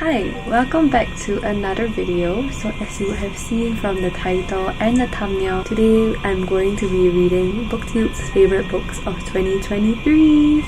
Hi, welcome back to another video. So as you have seen from the title and the thumbnail, today I'm going to be reading BookTube's favorite books of 2023.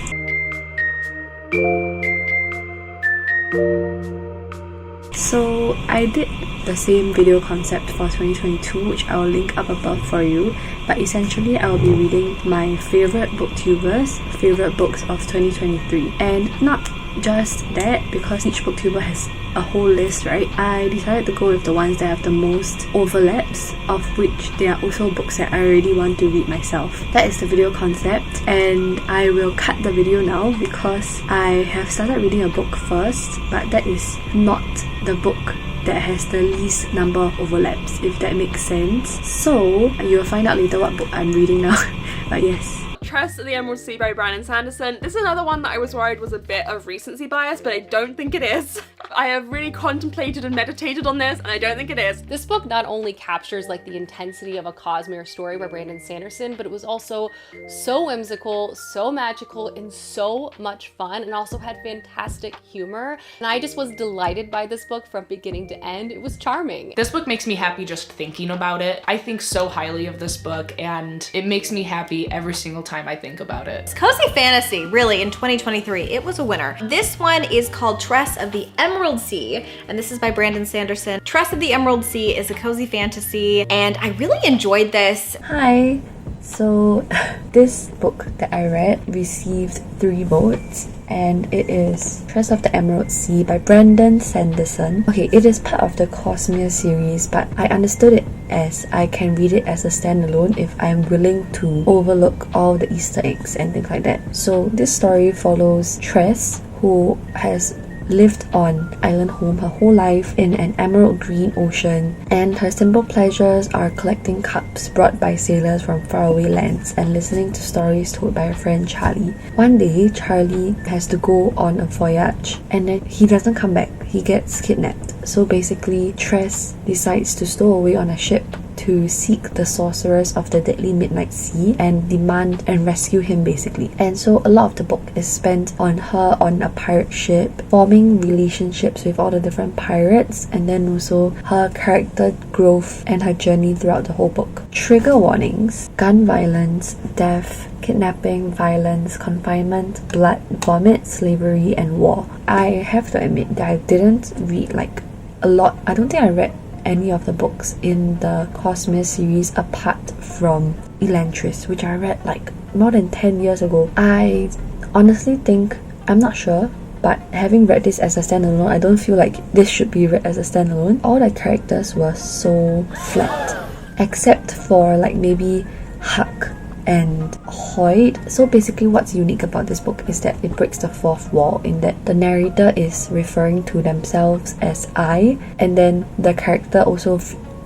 So I did the same video concept for 2022, which I will link up above for you, but essentially I will be reading my favorite booktubers' favorite books of 2023, and not just that, because each booktuber has a whole list, right? I decided to go with the ones that have the most overlaps, of which they are also books that I really want to read myself. That is the video concept, and I will cut the video now because I have started reading a book first, but that is not the book that has the least number of overlaps, if that makes sense. So you'll find out later what book I'm reading now. But yes. Tress of the Emerald Sea by Brandon Sanderson. This is another one that I was worried was a bit of recency bias, but I don't think it is. I have really contemplated and meditated on this, and I don't think it is. This book not only captures like the intensity of a Cosmere story by Brandon Sanderson, but it was also so whimsical, so magical, and so much fun, and also had fantastic humor. And I just was delighted by this book from beginning to end. It was charming. This book makes me happy just thinking about it. I think so highly of this book, and it makes me happy every single time I think about it. It's cozy fantasy, really, in 2023. It was a winner. This one is called Tress of the Emerald Sea, and this is by Brandon Sanderson. Tress of the Emerald Sea is a cozy fantasy, and I really enjoyed this. Hi! So this book that I read received 3 votes, and it is Tress of the Emerald Sea by Brandon Sanderson. Okay, it is part of the Cosmere series, but I understood it as I can read it as a standalone if I'm willing to overlook all the Easter eggs and things like that. So this story follows Tress, who has lived on island home her whole life in an emerald green ocean, and her simple pleasures are collecting cups brought by sailors from faraway lands and listening to stories told by her friend Charlie. One day, Charlie has to go on a voyage, and then he doesn't come back. He gets kidnapped. So basically, Tress decides to stow away on a ship to seek the sorceress of the deadly midnight sea and demand and rescue him, basically. And so a lot of the book is spent on her on a pirate ship, forming relationships with all the different pirates, and then also her character growth and her journey throughout the whole book. Trigger warnings: gun violence, death, kidnapping, violence, confinement, blood, vomit, slavery, and war. I have to admit that I didn't read like a lot. I don't think I read any of the books in the Cosmere series apart from Elantris, which I read like more than 10 years ago. I honestly think, I'm not sure, but having read this as a standalone, I don't feel like this should be read as a standalone. All the characters were so flat, except for like maybe Huck and Hoyt. So basically what's unique about this book is that it breaks the fourth wall, in that the narrator is referring to themselves as I, and then the character also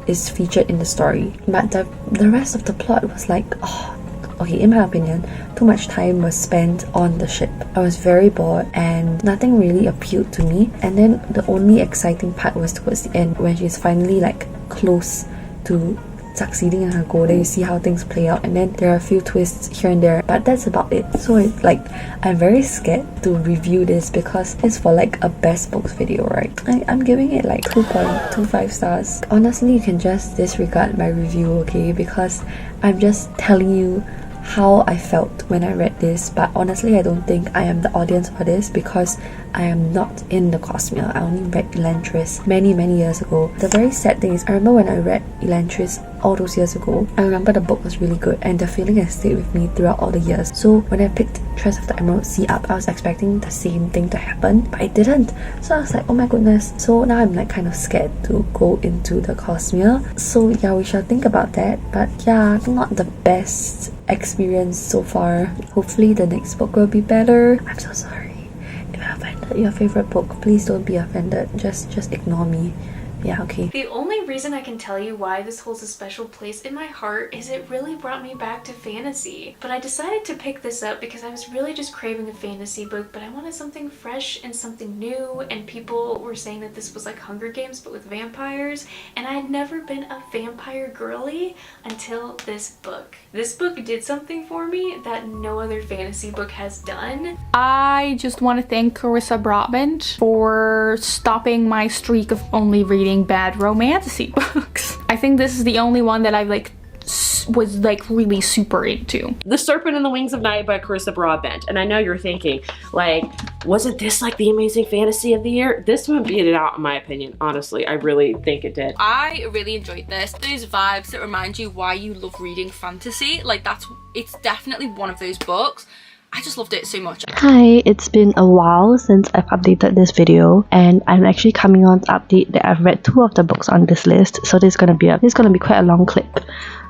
is featured in the story. But the rest of the plot was like, okay, in my opinion, too much time was spent on the ship. I was very bored and nothing really appealed to me. And then the only exciting part was towards the end, when she's finally like close to succeeding in her goal. Then you see how things play out, and then there are a few twists here and there, but that's about it. So it's like, I'm very scared to review this because it's for like a best books video, right? I'm giving it like 2.25 stars. Honestly, you can just disregard my review, okay? Because I'm just telling you how I felt when I read this. But honestly, I don't think I am the audience for this because I am not in the Cosmere. I only read Elantris many years ago. The very sad thing is, I remember when I read Elantris all those years ago, I remember the book was really good and the feeling has stayed with me throughout all the years. So when I picked Tress of the Emerald Sea up, I was expecting the same thing to happen, but it didn't. So I was like, oh my goodness. So now I'm like kind of scared to go into the Cosmere. So yeah, we shall think about that. But yeah, not the best experience so far. Hopefully the next book will be better. I'm so sorry if I offended your favorite book. Please don't be offended. Just ignore me. yeah, okay. The only reason I can tell you why this holds a special place in my heart is it really brought me back to fantasy. But I decided to pick this up because I was really just craving a fantasy book, but I wanted something fresh and something new, and people were saying that this was like Hunger Games but with vampires, and I had never been a vampire girly until this book. This book did something for me that no other fantasy book has done. I just want to thank Carissa Broadbent for stopping my streak of only reading bad romantasy books. I think this is the only one that I was really super into. The Serpent and the Wings of Night by Carissa Broadbent. And I know you're thinking, like, wasn't this like the amazing fantasy of the year? This one beat it out in my opinion. Honestly, I really think it did. I really enjoyed this. Those vibes that remind you why you love reading fantasy, like it's definitely one of those books. I just loved it so much. Hi, it's been a while since I've updated this video, and I'm actually coming on to update that I've read 2 of the books on this list, so this is gonna be quite a long clip.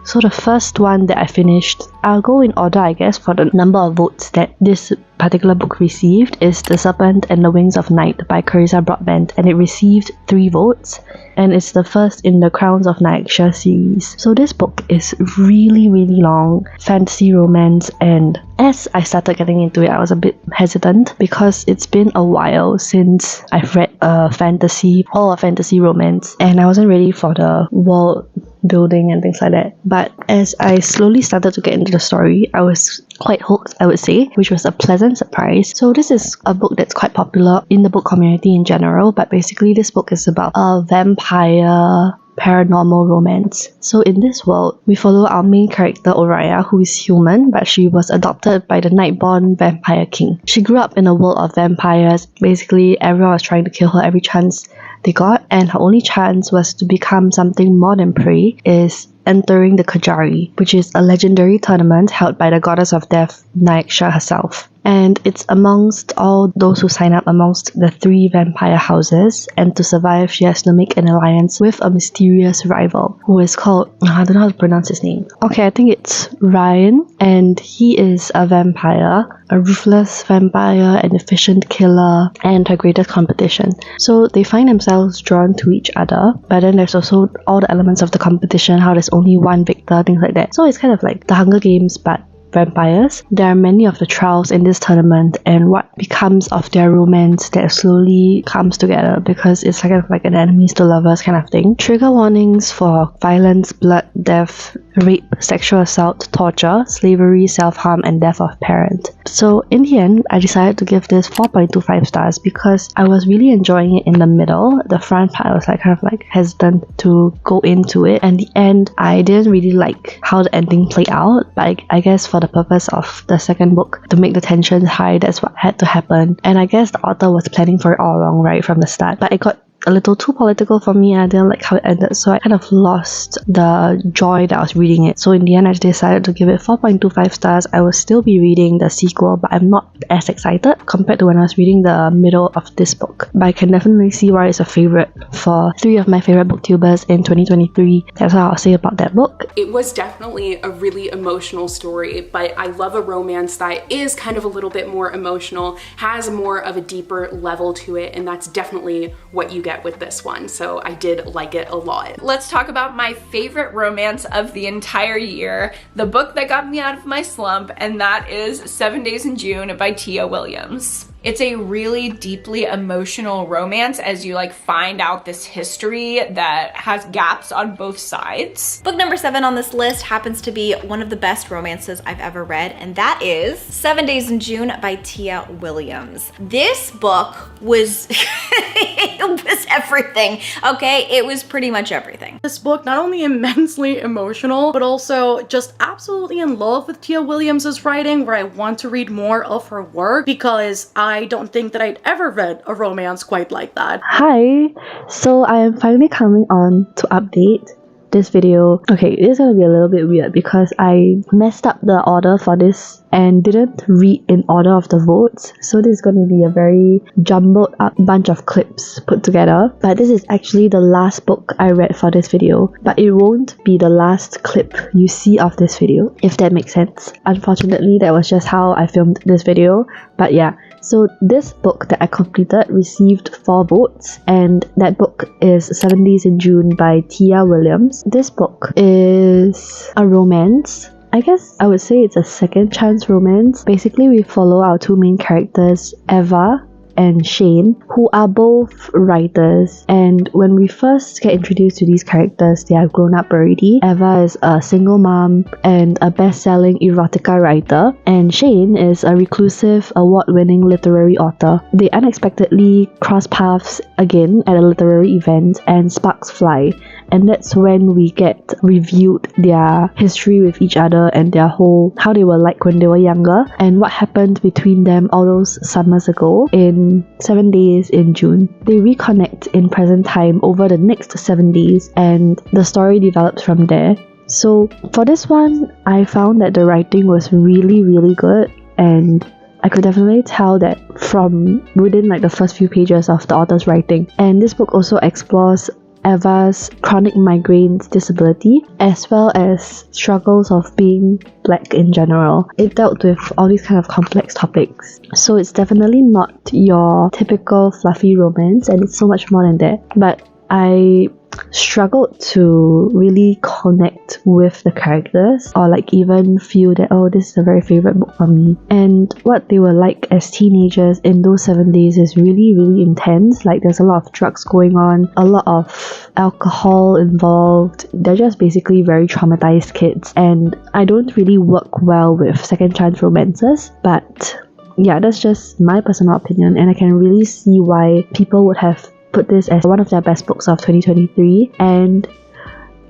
So the first one that I finished, I'll go in order I guess for the number of votes that this particular book received, is The Serpent and the Wings of Night by Carissa Broadbent, and it received 3 votes, and it's the first in the Crowns of Nyakshya series. So this book is really long, fantasy romance, and as I started getting into it I was a bit hesitant because it's been a while since I've read a fantasy romance, and I wasn't ready for the world building and things like that. But as I slowly started to get into the story, I was quite hooked, I would say, which was a pleasant surprise. So this is a book that's quite popular in the book community in general, but basically this book is about a vampire paranormal romance. So in this world, we follow our main character Oriah, who is human, but she was adopted by the Nightborn vampire king. She grew up in a world of vampires. Basically, everyone was trying to kill her every chance they got, and her only chance was to become something more than prey, is entering the Kajari, which is a legendary tournament held by the goddess of death, Nyakshya herself. And it's amongst all those who sign up amongst the 3 vampire houses, and to survive she has to make an alliance with a mysterious rival who is called, I don't know how to pronounce his name. Okay, I think it's Ryan, and he is a vampire, a ruthless vampire, an efficient killer, and her greatest competition. So they find themselves drawn to each other, but then there's also all the elements of the competition, how there's only one victor, things like that. So it's kind of like the Hunger Games but vampires. There are many of the trials in this tournament, and what becomes of their romance that slowly comes together, because it's kind of like an enemies to lovers kind of thing. Trigger warnings for violence, blood, death, rape, sexual assault, torture, slavery, self-harm, and death of parent. So in the end, I decided to give this 4.25 stars because I was really enjoying it in the middle. The front part I was kind of hesitant to go into it, and the end I didn't really like how the ending played out, but I guess for the purpose of the second book, to make the tension high, that's what had to happen. And I guess the author was planning for it all along right from the start, but it got a little too political for me and I didn't like how it ended, so I kind of lost the joy that I was reading it. So in the end I decided to give it 4.25 stars. I will still be reading the sequel, but I'm not as excited compared to when I was reading the middle of this book. But I can definitely see why it's a favourite for 3 of my favourite booktubers in 2023. That's what I'll say about that book. It was definitely a really emotional story, but I love a romance that is kind of a little bit more emotional, has more of a deeper level to it, and that's definitely what you get with this one, so I did like it a lot. Let's talk about my favorite romance of the entire year, the book that got me out of my slump, and that is 7 Days in June by Tia Williams. It's a really deeply emotional romance as you find out this history that has gaps on both sides. Book number 7 on this list happens to be one of the best romances I've ever read, and that is 7 Days in June by Tia Williams. This book was it was everything, okay? It was pretty much everything. This book, not only immensely emotional, but also just absolutely in love with Tia Williams's writing, where I want to read more of her work because I don't think that I'd ever read a romance quite like that. Hi, so I am finally coming on to update this video. Okay, it is gonna be a little bit weird because I messed up the order for this and didn't read in order of the votes, so this is gonna be a very jumbled up bunch of clips put together. But this is actually the last book I read for this video, but it won't be the last clip you see of this video, if that makes sense. Unfortunately, that was just how I filmed this video, but yeah, So this book that I completed received 4 votes, and that book is 7 Days in June by Tia Williams. This book is a romance. I guess I would say it's a second chance romance. Basically, we follow our 2 main characters, Eva and Shane, who are both writers, and when we first get introduced to these characters, they are grown up already. Eva is a single mom and a best-selling erotica writer, and Shane is a reclusive, award-winning literary author. They unexpectedly cross paths again at a literary event, and sparks fly, and that's when we get reviewed their history with each other and their whole, how they were like when they were younger, and what happened between them all those summers ago in 7 Days in June. They reconnect in present time over the next 7 days, and the story develops from there. So for this one, I found that the writing was really, really good, and I could definitely tell that from within like the first few pages of the author's writing. And this book also explores Eva's chronic migraine disability, as well as struggles of being black in general. It dealt with all these kind of complex topics. So it's definitely not your typical fluffy romance, and it's so much more than that. But I struggled to really connect with the characters, or like even feel that, oh, this is a very favorite book for me. And what they were like as teenagers in those 7 days is really, really intense. Like there's a lot of drugs going on, a lot of alcohol involved. They're just basically very traumatized kids, and I don't really work well with second chance romances, but yeah, that's just my personal opinion, and I can really see why people would have put this as one of their best books of 2023. And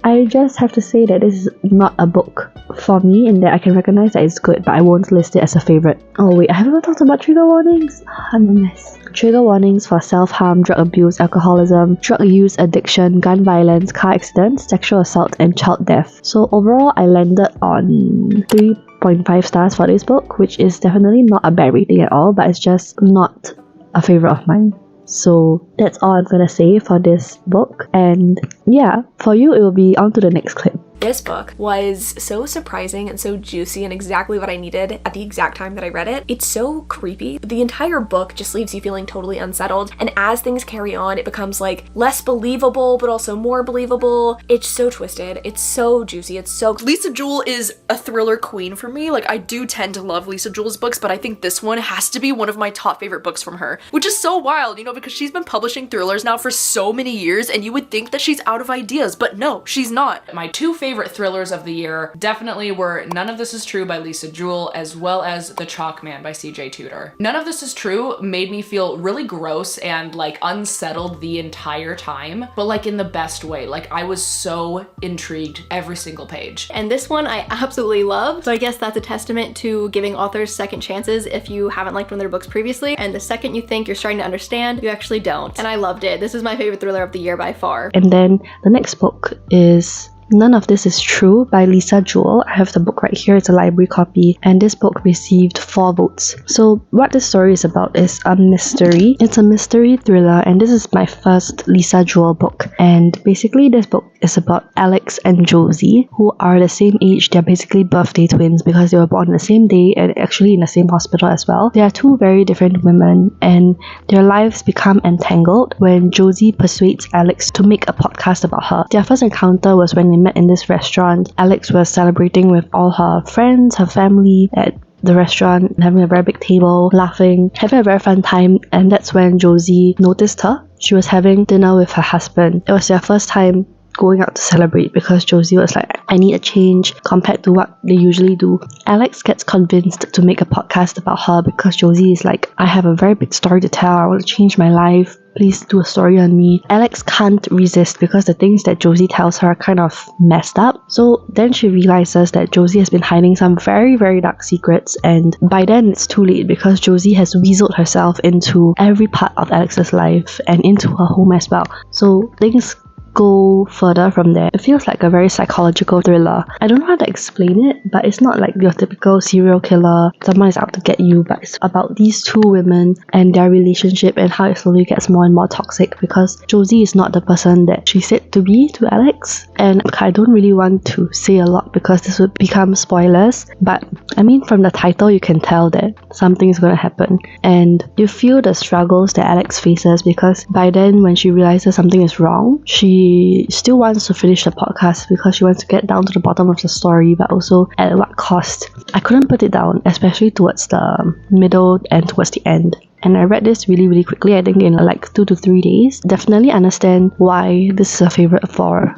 I just have to say that this is not a book for me, and that I can recognize that it's good, but I won't list it as a favorite. Oh wait, I haven't even talked about trigger warnings. I'm a mess. Trigger warnings for self-harm, drug abuse, alcoholism, drug use, addiction, gun violence, car accidents, sexual assault, and child death. So overall, I landed on 3.5 stars for this book, which is definitely not a bad rating at all, but it's just not a favorite of mine. So that's all I'm gonna say for this book, and yeah, for you it will be on to the next clip. This book was so surprising and so juicy and exactly what I needed at the exact time that I read it. It's so creepy. The entire book just leaves you feeling totally unsettled, and as things carry on, it becomes like less believable but also more believable. It's so twisted. It's so juicy. It's so... Lisa Jewell is a thriller queen for me. Like, I do tend to love Lisa Jewell's books, but I think this one has to be one of my top favorite books from her, which is so wild, you know, because she's been publishing thrillers now for so many years, and you would think that she's out of ideas, but no, she's not. My 2 favorite thrillers of the year definitely were None of This Is True by Lisa Jewell, as well as The Chalk Man by CJ Tudor. None of This Is True made me feel really gross and like unsettled the entire time, but like in the best way. Like I was so intrigued every single page. And this one I absolutely loved. So I guess that's a testament to giving authors second chances if you haven't liked one of their books previously, and the second you think you're starting to understand, you actually don't. And I loved it. This is my favorite thriller of the year by far. And then the next book is None of This Is True by Lisa Jewell. I have the book right here. It's a library copy, and this book received 4 votes. So what this story is about is a mystery. It's a mystery thriller, and this is my first Lisa Jewell book. And basically this book is about Alex and Josie, who are the same age. They're basically birthday twins because they were born on the same day and actually in the same hospital as well. They are 2 very different women, and their lives become entangled when Josie persuades Alex to make a podcast about her. Their first encounter was when they met in this restaurant. Alex was celebrating with all her friends, her family at the restaurant, having a very big table, laughing, having a very fun time, and that's when Josie noticed her. She was having dinner with her husband. It was their first time going out to celebrate because Josie was like, I need a change compared to what they usually do. Alex gets convinced to make a podcast about her because Josie is like, I have a very big story to tell. I want to change my life. Please do a story on me. Alex can't resist because the things that Josie tells her are kind of messed up. So then she realizes that Josie has been hiding some very, very dark secrets, and by then it's too late because Josie has weaseled herself into every part of Alex's life and into her home as well. So things go further from there. It feels like a very psychological thriller. I don't know how to explain it, but it's not like your typical serial killer, someone is out to get you, but it's about these two women and their relationship and how it slowly gets more and more toxic because Josie is not the person that she said to be to Alex. And I don't really want to say a lot because this would become spoilers, but I mean from the title you can tell that something is going to happen, and you feel the struggles that Alex faces because by then when she realizes something is wrong, she still wants to finish the podcast because she wants to get down to the bottom of the story, but also at what cost. I couldn't put it down, especially towards the middle and towards the end. And I read this really quickly, I think in like 2 to 3 days. Definitely understand why this is a favorite for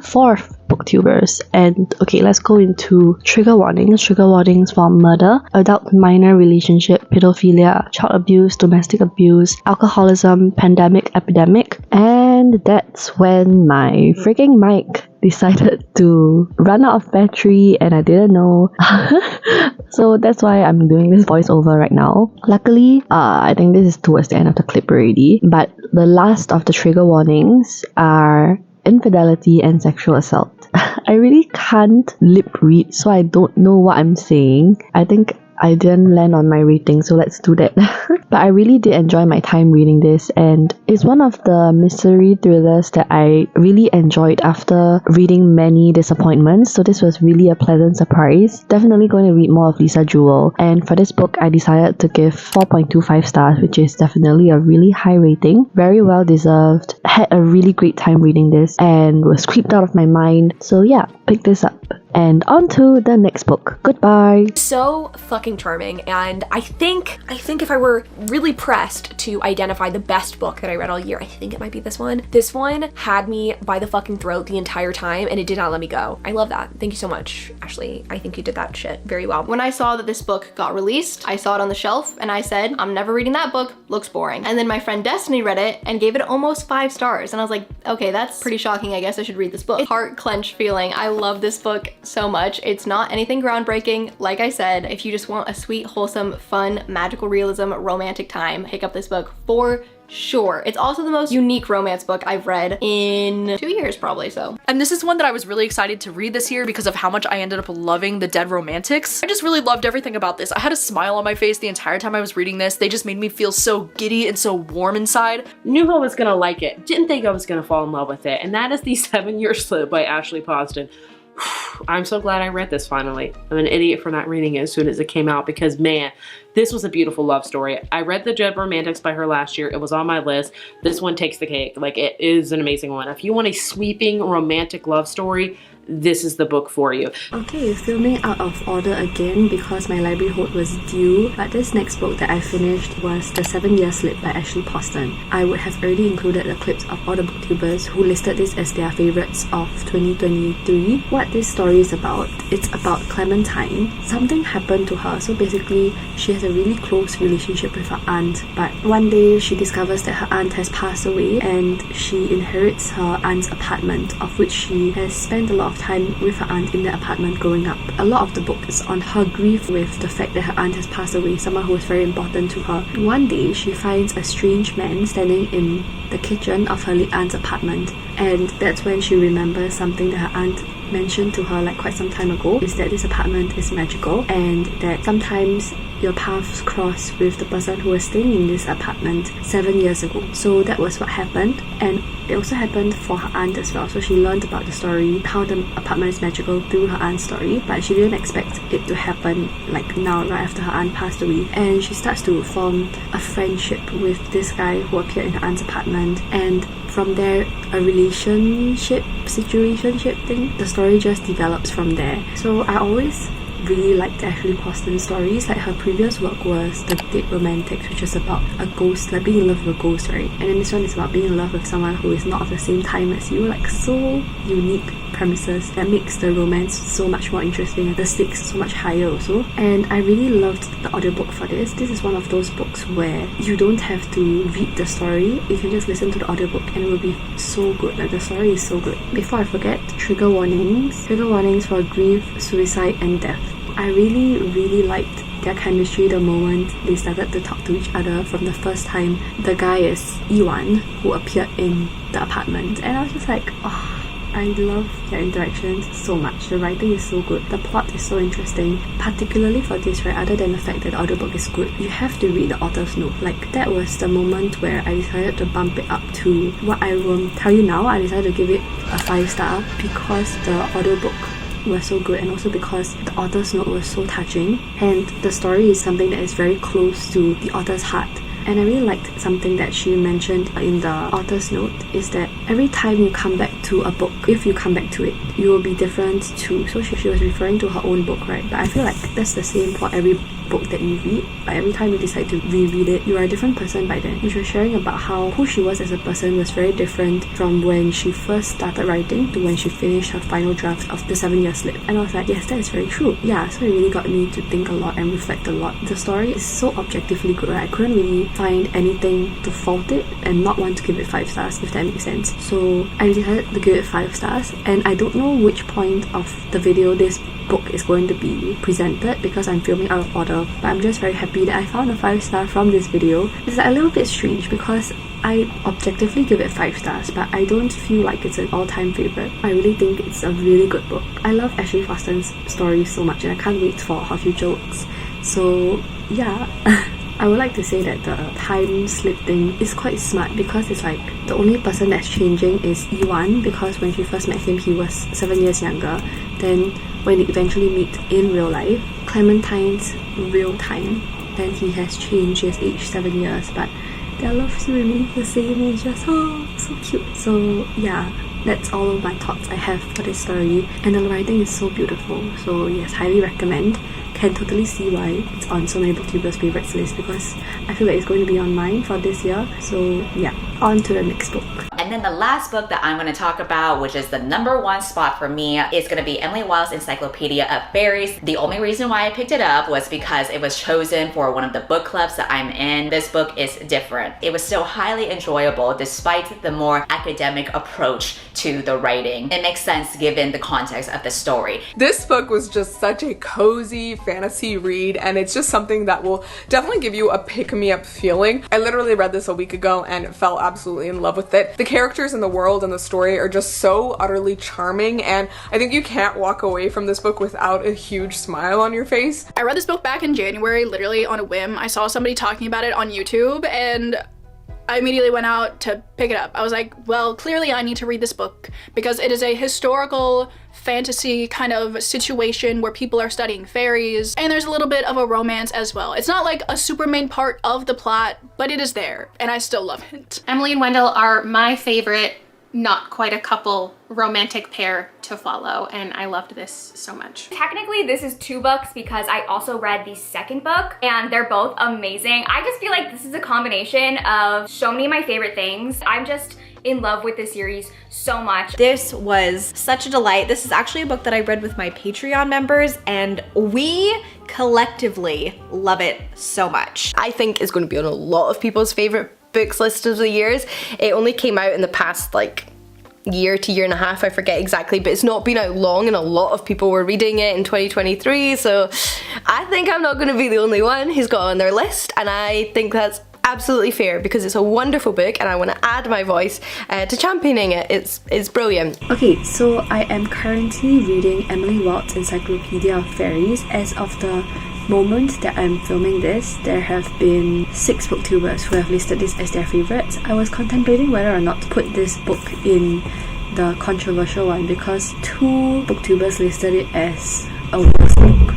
booktubers. And okay, let's go into trigger warnings. Trigger warnings for murder, adult minor relationship, pedophilia, child abuse, domestic abuse, alcoholism, pandemic, epidemic. And that's when my freaking mic decided to run out of battery and I didn't know. So that's why I'm doing this voiceover right now. Luckily, I think this is towards the end of the clip already, but the last of the trigger warnings are infidelity and sexual assault. I really can't lip read, so I don't know what I'm saying. I think I didn't land on my rating, so let's do that. But I really did enjoy my time reading this, and it's one of the mystery thrillers that I really enjoyed after reading many disappointments, so this was really a pleasant surprise. Definitely going to read more of Lisa Jewell, and for this book I decided to give 4.25 stars, which is definitely a really high rating. Very well deserved. Had a really great time reading this and was creeped out of my mind, so yeah, pick this up. And on to the next book. Goodbye. So fucking charming, and I think if I were really pressed to identify the best book that I read all year, I think it might be this one. This one had me by the fucking throat the entire time and it did not let me go. I love that. Thank you so much, Ashley. I think you did that shit very well. When I saw that this book got released, I saw it on the shelf and I said, I'm never reading that book, looks boring. And then my friend Destiny read it and gave it almost 5 stars. And I was like, okay, that's pretty shocking. I guess I should read this book. Heart clenched feeling. I love this book so much. It's not anything groundbreaking. Like I said, if you just want a sweet, wholesome, fun, magical realism, romantic time, pick up this book for sure. It's also the most unique romance book I've read in 2 years probably, so. And this is one that I was really excited to read this year because of how much I ended up loving the Dead Romantics. I just really loved everything about this. I had a smile on my face the entire time I was reading this. They just made me feel so giddy and so warm inside. Knew I was gonna like it. Didn't think I was gonna fall in love with it. And that is The 7-Year Slip by Ashley Poston. I'm so glad I read this finally. I'm an idiot for not reading it as soon as it came out because man, this was a beautiful love story. I read The Dead Romantics by her last year. It was on my list. This one takes the cake. Like, it is an amazing one. If you want a sweeping romantic love story, this is the book for you. Okay, filming out of order again because my library hold was due, but this next book that I finished was The 7-Year Slip by Ashley Poston. I would have already included the clips of all the booktubers who listed this as their favorites of 2023. What this story is about, it's about Clementine. Something happened to her, so basically she has a really close relationship with her aunt, but one day she discovers that her aunt has passed away and she inherits her aunt's apartment, of which she has spent a lot of time with her aunt in the apartment growing up. A lot of the book is on her grief with the fact that her aunt has passed away, someone who was very important to her. One day she finds a strange man standing in the kitchen of her late aunt's apartment, and that's when she remembers something that her aunt mentioned to her like quite some time ago, is that this apartment is magical and that sometimes your paths cross with the person who was staying in this apartment 7 years ago. So that was what happened, and it also happened for her aunt as well. So she learned about the story, how the apartment is magical, through her aunt's story, but she didn't expect it to happen like now, right after her aunt passed away. And she starts to form a friendship with this guy who appeared in her aunt's apartment, and from there a situationship thing. The story just develops from there. So I always really liked Ashley Poston's stories. Like her previous work was The Dead Romantics, which is about a ghost, like being in love with a ghost, right? And then this one is about being in love with someone who is not of the same time as you. Like, so unique premises that makes the romance so much more interesting and the stakes so much higher also. And I really loved the audiobook for this. This is one of those books where you don't have to read the story, you can just listen to the audiobook and it will be so good. Like, the story is so good. Before I forget, trigger warnings. Trigger warnings for grief, suicide and death. I really liked their chemistry the moment they started to talk to each other from the first time. The guy is Iwan, who appeared in the apartment, and I was just like, oh, I love their interactions so much. The writing is so good. The plot is so interesting. Particularly for this, right, other than the fact that the audiobook is good, you have to read the author's note. Like, that was the moment where I decided to bump it up to what I will tell you now. I decided to give it a 5-star because the audiobook was so good, and also because the author's note was so touching, and the story is something that is very close to the author's heart. And I really liked something that she mentioned in the author's note, is that every time you come back to a book, if you come back to it, you will be different too. So she was referring to her own book, right? But I feel like that's the same for every book that you read. Like, every time you decide to reread it, you are a different person by then. And she was sharing about how who she was as a person was very different from when she first started writing to when she finished her final draft of the 7-year slip. And I was like, yes, that is very true. Yeah, so it really got me to think a lot and reflect a lot. The story is so objectively good, right? I couldn't really find anything to fault it and not want to give it 5 stars, if that makes sense. So I decided to give it 5 stars, and I don't know which point of the video this book is going to be presented because I'm filming out of order, but I'm just very happy that I found a 5-star from this video. It's a little bit strange because I objectively give it 5 stars, but I don't feel like it's an all-time favourite. I really think it's a really good book. I love Ashley Foster's story so much, and I can't wait for her future works. So yeah. I would like to say that the time slip thing is quite smart because it's like the only person that's changing is Iwan, because when she first met him he was 7 years younger. Then when they eventually meet in real life, Clementine's real time, then he has changed. He has aged 7 years, but their love still remains the same. It's just so cute. So yeah, that's all of my thoughts I have for this story, and the writing is so beautiful. So yes, highly recommend. Can totally see why it's on so many booktubers' favourites list, because I feel like it's going to be on mine for this year. So yeah, on to the next book. And then the last book that I'm going to talk about, which is the #1 spot for me, is going to be Emily Wilde's Encyclopedia of Fairies. The only reason why I picked it up was because it was chosen for one of the book clubs that I'm in. This book is different. It was still highly enjoyable despite the more academic approach to the writing. It makes sense given the context of the story. This book was just such a cozy fantasy read, and it's just something that will definitely give you a pick-me-up feeling. I literally read this a week ago and fell absolutely in love with it. The characters in the world and the story are just so utterly charming, and I think you can't walk away from this book without a huge smile on your face. I read this book back in January, literally on a whim. I saw somebody talking about it on YouTube, and I immediately went out to pick it up. I was like, well, clearly I need to read this book because it is a historical fantasy kind of situation where people are studying fairies, and there's a little bit of a romance as well. It's not like a super main part of the plot, but it is there, and I still love it. Emily and Wendell are my favorite, not quite a couple, romantic pair to follow, and I loved this so much. Technically this is 2 books because I also read the second book, and they're both amazing. I just feel like this is a combination of so many of my favorite things. I'm just in love with this series so much. This was such a delight. This is actually a book that I read with my Patreon members, and we collectively love it so much. I think it's going to be on a lot of people's favorite books list of the years. It only came out in the past like year to year and a half, I forget exactly, but it's not been out long, and a lot of people were reading it in 2023, so I think I'm not going to be the only one who's got on their list, and I think that's absolutely fair because it's a wonderful book and I want to add my voice to championing it. It's brilliant. Okay, so I am currently reading Emily Wilde's Encyclopedia of Fairies. As of the moment that I'm filming this, there have been 6 booktubers who have listed this as their favourites. I was contemplating whether or not to put this book in the controversial one because 2 booktubers listed it as a worst book,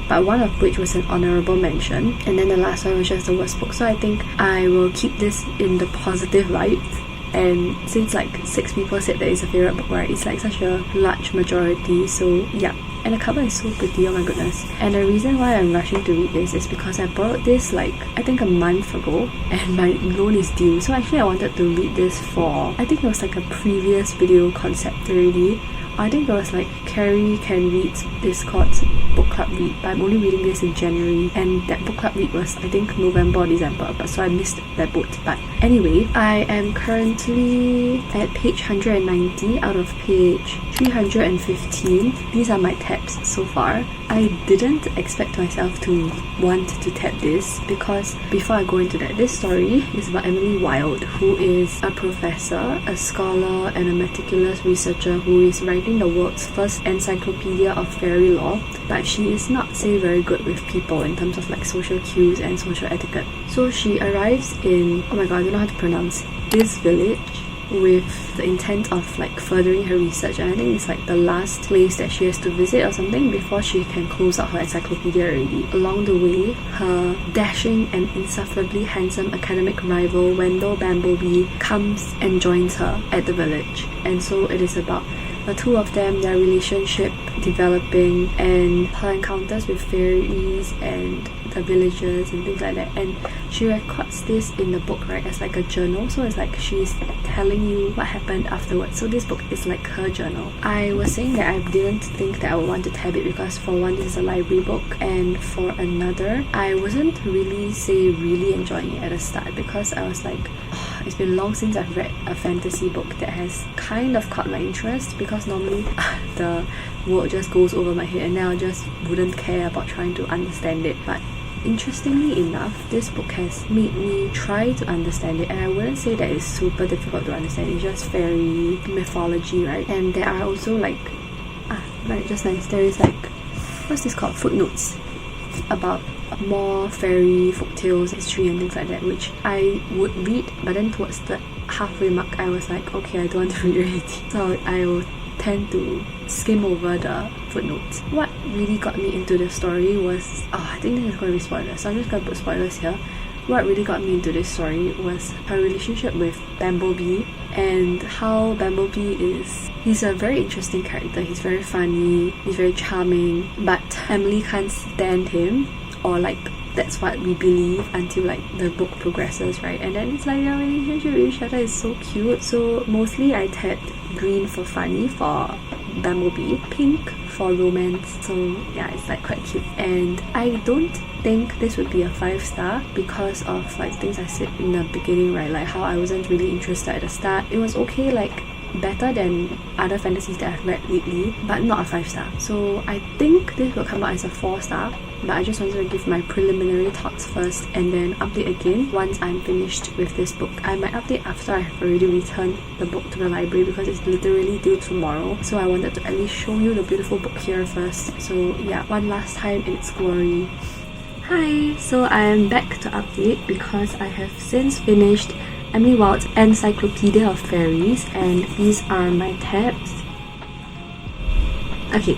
but one of which was an honourable mention, and then the last one was just the worst book. So I think I will keep this in the positive light, and since like 6 people said that it's a favourite book, right, it's like such a large majority, so yeah. And the cover is so pretty, oh my goodness. And the reason why I'm rushing to read this is because I borrowed this like, I think a month ago, and my loan is due. So actually I wanted to read this for, I think it was like a previous video concept already. I think it was like Carrie Can Read Discord's book club read, but I'm only reading this in January, and that book club read was I think November or December, but so I missed that book. But Anyway, I am currently at page 190 out of page 315. These are my tabs so far. I didn't expect myself to want to tab this because before I go into that, this story is about Emily Wilde, who is a professor, a scholar, and a meticulous researcher who is writing the world's first encyclopedia of fairy lore, but she is not, say, very good with people in terms of like social cues and social etiquette. So she arrives in, oh my god, I don't know how to pronounce this village, with the intent of like furthering her research, and I think it's like the last place that she has to visit or something before she can close out her encyclopedia already. Along the way, her dashing and insufferably handsome academic rival Wendell Bamblebee comes and joins her at the village, and so it is about the two of them, their relationship developing, and her encounters with fairies and the villagers and things like that. And she records this in the book, right, as like a journal, so it's like she's telling you what happened afterwards. So this book is like her journal. I was saying that I didn't think that I would want to tab it because for one, this is a library book, and for another, I wasn't really enjoying it at the start because I was like, oh, it's been long since I've read a fantasy book that has kind of caught my interest, because normally the world just goes over my head and then I just wouldn't care about trying to understand it. But interestingly enough, this book has made me try to understand it, and I wouldn't say that it's super difficult to understand. It's just fairy mythology, right? And there are also like just nice, there is like, what's this called, footnotes about more fairy folktales, history and things like that, which I would read, but then towards the halfway mark I was like, okay, I don't want to read already, so I will tend to skim over the footnotes. What really got me into the story was, I think this is going to be spoilers, so I'm just going to put spoilers here. What really got me into this story was her relationship with Bamblebee, and how Bamblebee he's a very interesting character. He's very funny, he's very charming, but Emily can't stand him, or like that's what we believe until like the book progresses, right? And then it's like their relationship with each other is so cute. So mostly I tapped green for funny for Bumblebee, pink for romance. So yeah, it's like quite cute. And I don't think this would be a 5-star because of like things I said in the beginning, right? Like how I wasn't really interested at the start. It was okay, like better than other fantasies that I've read lately, but not a 5-star. So I think this will come out as a 4-star, but I just wanted to give my preliminary thoughts first and then update again once I'm finished with this book. I might update after I have already returned the book to the library because it's literally due tomorrow, so I wanted to at least show you the beautiful book here first. So yeah, one last time in its glory. Hi, so I am back to update because I have since finished Emily Wilde's Encyclopedia of Fairies, and these are my tabs. Okay,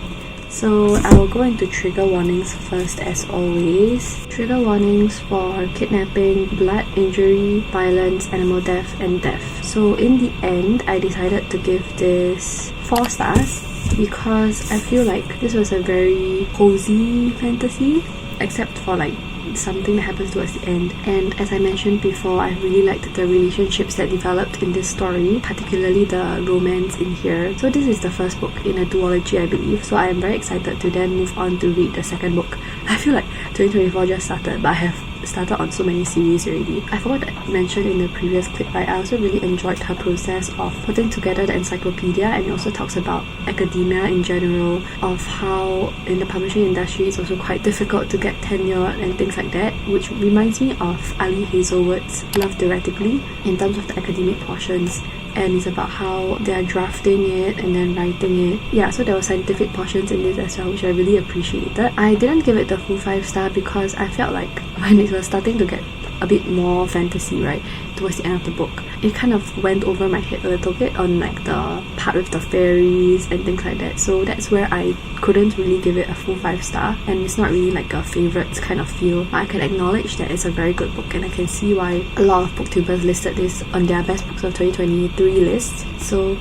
so I will go into trigger warnings first as always. Trigger warnings for kidnapping, blood, injury, violence, animal death, and death. So in the end, I decided to give this 4 stars because I feel like this was a very cozy fantasy, except for like something that happens towards the end. And as I mentioned before, I really liked the relationships that developed in this story, particularly the romance in here. So this is the first book in a duology, I believe, so I am very excited to then move on to read the second book. I feel like 2024 just started, but I have started on so many series already. I forgot to mention in the previous clip, right, I also really enjoyed her process of putting together the encyclopedia, and it also talks about academia in general, of how in the publishing industry it's also quite difficult to get tenure and things like that, which reminds me of Ali Hazelwood's Love Theoretically in terms of the academic portions. And it's about how they're drafting it and then writing it. Yeah, so there were scientific portions in this as well, which I really appreciated. I didn't give it the full 5-star because I felt like when it was starting to get a bit more fantasy, right, towards the end of the book, it kind of went over my head a little bit on like the part with the fairies and things like that. So that's where I couldn't really give it a full 5-star, and it's not really like a favourites kind of feel. But I can acknowledge that it's a very good book, and I can see why a lot of booktubers listed this on their best books of 2023 list. So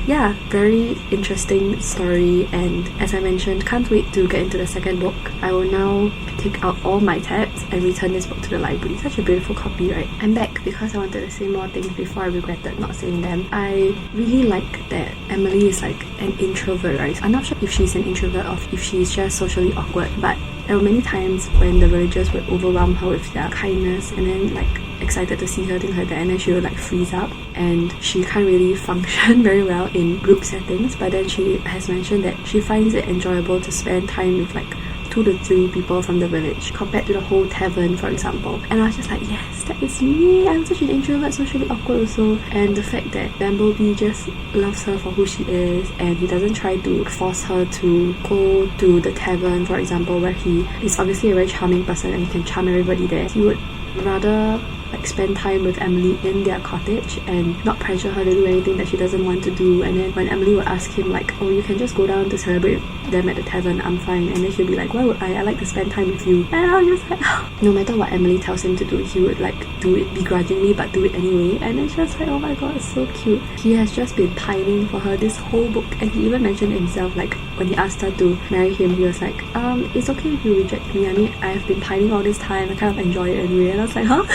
yeah, very interesting story, and as I mentioned, can't wait to get into the second book. I will now take out all my tabs and return this book to the library. Such a beautiful copy, right? I'm back because I wanted to say more things before I regretted not saying them. I really like that Emily is like an introvert, right? I'm not sure if she's an introvert or if she's just socially awkward, but there were many times when the villagers would overwhelm her with their kindness, and then like excited to see her, things like that, and then she would like freeze up, and she can't really function very well in group settings. But then she has mentioned that she finds it enjoyable to spend time with like 2 to 3 people from the village compared to the whole tavern, for example. And I was just like, yes, that is me. I'm such an introvert, socially awkward also. And the fact that Bumblebee just loves her for who she is, and he doesn't try to force her to go to the tavern, for example, where he is obviously a very charming person and he can charm everybody there. He would rather like spend time with Emily in their cottage and not pressure her to do anything that she doesn't want to do. And then when Emily would ask him like, oh, you can just go down to celebrate them at the tavern, I'm fine, and then he'll be like, why would I like to spend time with you. And I was just like, oh. No matter what Emily tells him to do, he would like do it begrudgingly but do it anyway. And it's just like, oh my god, it's so cute. He has just been pining for her this whole book, and he even mentioned himself, like when he asked her to marry him, he was like, it's okay if you reject me, I mean, I've been pining all this time, I kind of enjoy it anyway. And I was like, huh?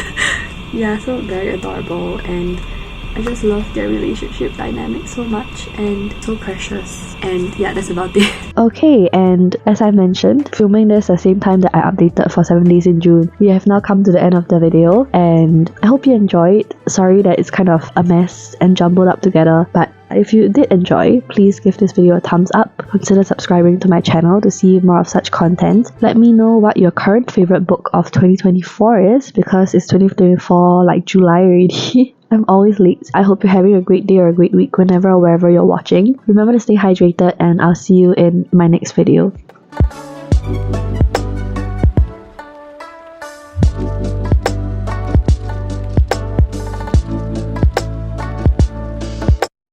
Yeah, so very adorable, and I just love their relationship dynamic so much, and so precious. And yeah, that's about it. Okay, and as I mentioned, filming this the same time that I updated for 7 days in June, we have now come to the end of the video, and I hope you enjoyed. Sorry that it's kind of a mess and jumbled up together, but if you did enjoy, please give this video a thumbs up. Consider subscribing to my channel to see more of such content. Let me know what your current favorite book of 2024 is, because it's 2024 like July already. I'm always late. I hope you're having a great day or a great week whenever or wherever you're watching. Remember to stay hydrated, and I'll see you in my next video.